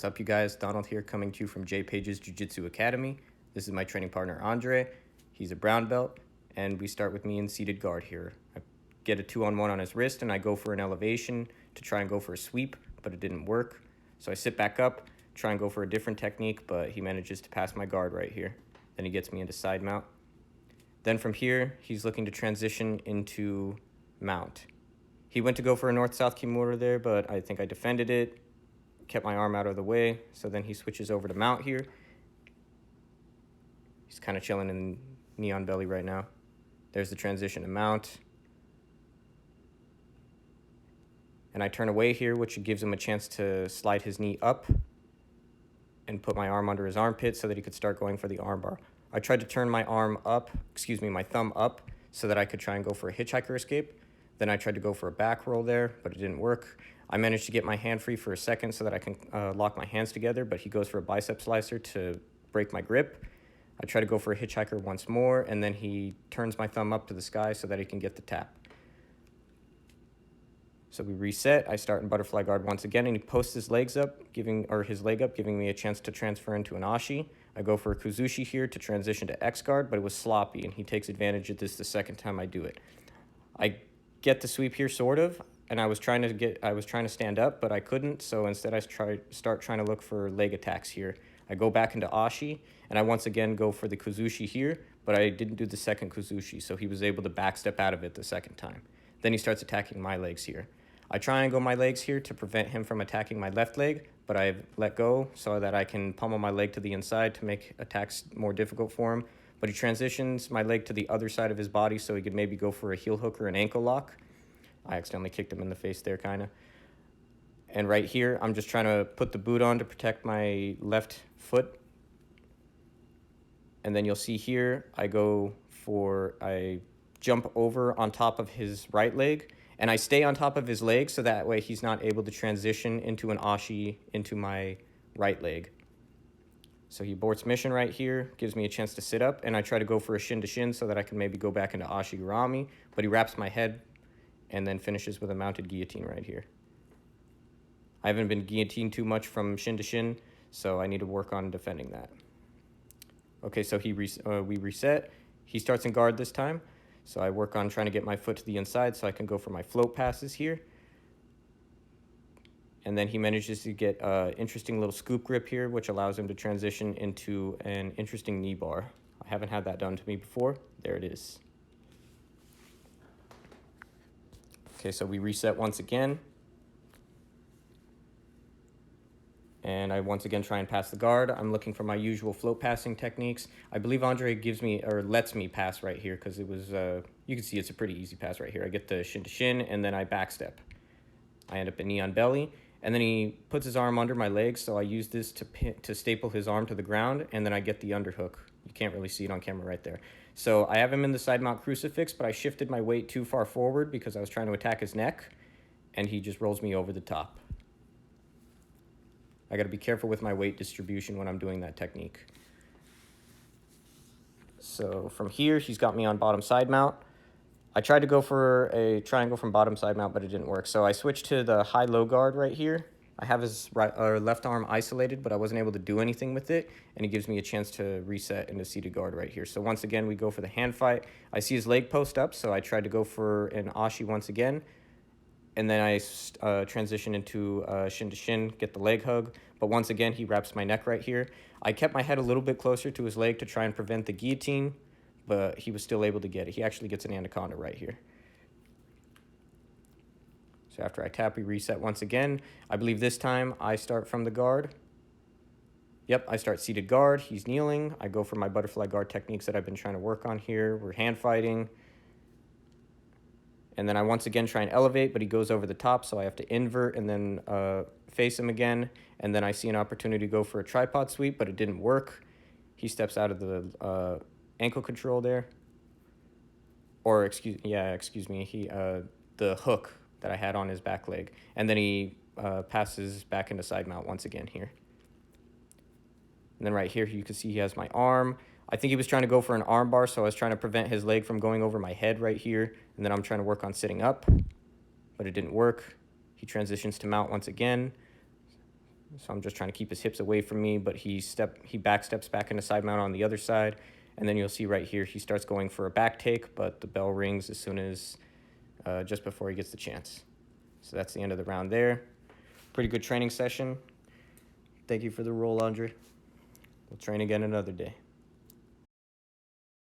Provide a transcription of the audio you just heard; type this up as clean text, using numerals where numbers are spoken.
What's up, you guys? Donald here, coming to you from J Page's Jiu-Jitsu Academy. This is my training partner, Andre. He's a brown belt, and we start with me in seated guard here. I get a 2-on-1 on his wrist, and I go for an elevation to try and go for a sweep, but it didn't work. So I sit back up, try and go for a different technique, but he manages to pass my guard right here. Then he gets me into side mount. Then from here, he's looking to transition into mount. He went to go for a north-south Kimura there, but I think I defended it, kept my arm out of the way. So then he switches over to mount here. He's kind of chilling in knee on belly right now. There's the transition to mount. And I turn away here, which gives him a chance to slide his knee up and put my arm under his armpit so that he could start going for the armbar. I tried to turn my my thumb up so that I could try and go for a hitchhiker escape. Then I tried to go for a back roll there, but it didn't work. I managed to get my hand free for a second so that I can lock my hands together, but he goes for a bicep slicer to break my grip. I try to go for a hitchhiker once more, and then he turns my thumb up to the sky so that he can get the tap. So we reset. I start in butterfly guard once again, and he posts his leg up, giving me a chance to transfer into an ashi. I go for a kuzushi here to transition to X guard, but it was sloppy, and he takes advantage of this the second time I do it. I get the sweep here, sort of, and I was trying to stand up, but I couldn't, so instead I start trying to look for leg attacks here. I go back into ashi, and I once again go for the kuzushi here, but I didn't do the second kuzushi, so he was able to backstep out of it the second time. Then he starts attacking my legs here. I triangle my legs here to prevent him from attacking my left leg, but I've let go so that I can pummel my leg to the inside to make attacks more difficult for him. But he transitions my leg to the other side of his body so he could maybe go for a heel hook or an ankle lock. I accidentally kicked him in the face there, kind of. And right here, I'm just trying to put the boot on to protect my left foot. And then you'll see here, I jump over on top of his right leg, and I stay on top of his leg so that way he's not able to transition into an ashi into my right leg. So he aborts mission right here, gives me a chance to sit up, and I try to go for a shin to shin so that I can maybe go back into ashi gurami, but he wraps my head and then finishes with a mounted guillotine right here. I haven't been guillotined too much from shin to shin, so I need to work on defending that. Okay, so we reset. He starts in guard this time. So I work on trying to get my foot to the inside so I can go for my float passes here. And then he manages to get an interesting little scoop grip here, which allows him to transition into an interesting knee bar. I haven't had that done to me before. There it is. Okay, so we reset once again. And I once again try and pass the guard. I'm looking for my usual float passing techniques. I believe Andre lets me pass right here because it was, you can see it's a pretty easy pass right here. I get the shin to shin and then I backstep. I end up in knee on belly, and then he puts his arm under my legs, so I use this to staple his arm to the ground, and then I get the underhook. You can't really see it on camera right there. So I have him in the side mount crucifix, but I shifted my weight too far forward because I was trying to attack his neck, and he just rolls me over the top. I got to be careful with my weight distribution when I'm doing that technique. So from here, he's got me on bottom side mount. I tried to go for a triangle from bottom side mount, but it didn't work. So I switched to the high-low guard right here. I have his left arm isolated, but I wasn't able to do anything with it, and he gives me a chance to reset into seated guard right here. So once again, we go for the hand fight. I see his leg post up, so I tried to go for an ashi once again. And then I transition into shin to shin, get the leg hug. But once again, he wraps my neck right here. I kept my head a little bit closer to his leg to try and prevent the guillotine, but he was still able to get it. He actually gets an anaconda right here. So after I tap, we reset once again. I believe this time I start from the guard. Yep, I start seated guard. He's kneeling. I go for my butterfly guard techniques that I've been trying to work on here. We're hand fighting. And then I once again try and elevate, but he goes over the top, so I have to invert and then face him again. And then I see an opportunity to go for a tripod sweep, but it didn't work. He steps out of the ankle control there. Or, excuse me, the hook that I had on his back leg. And then he passes back into side mount once again here. And then right here, you can see he has my arm. I think he was trying to go for an arm bar, so I was trying to prevent his leg from going over my head right here. And then I'm trying to work on sitting up, but it didn't work. He transitions to mount once again. So I'm just trying to keep his hips away from me, but he back steps back into side mount on the other side. And then you'll see right here, he starts going for a back take, but the bell rings as soon as, just before he gets the chance. So that's the end of the round there. Pretty good training session. Thank you for the roll, Andre. We'll train again another day.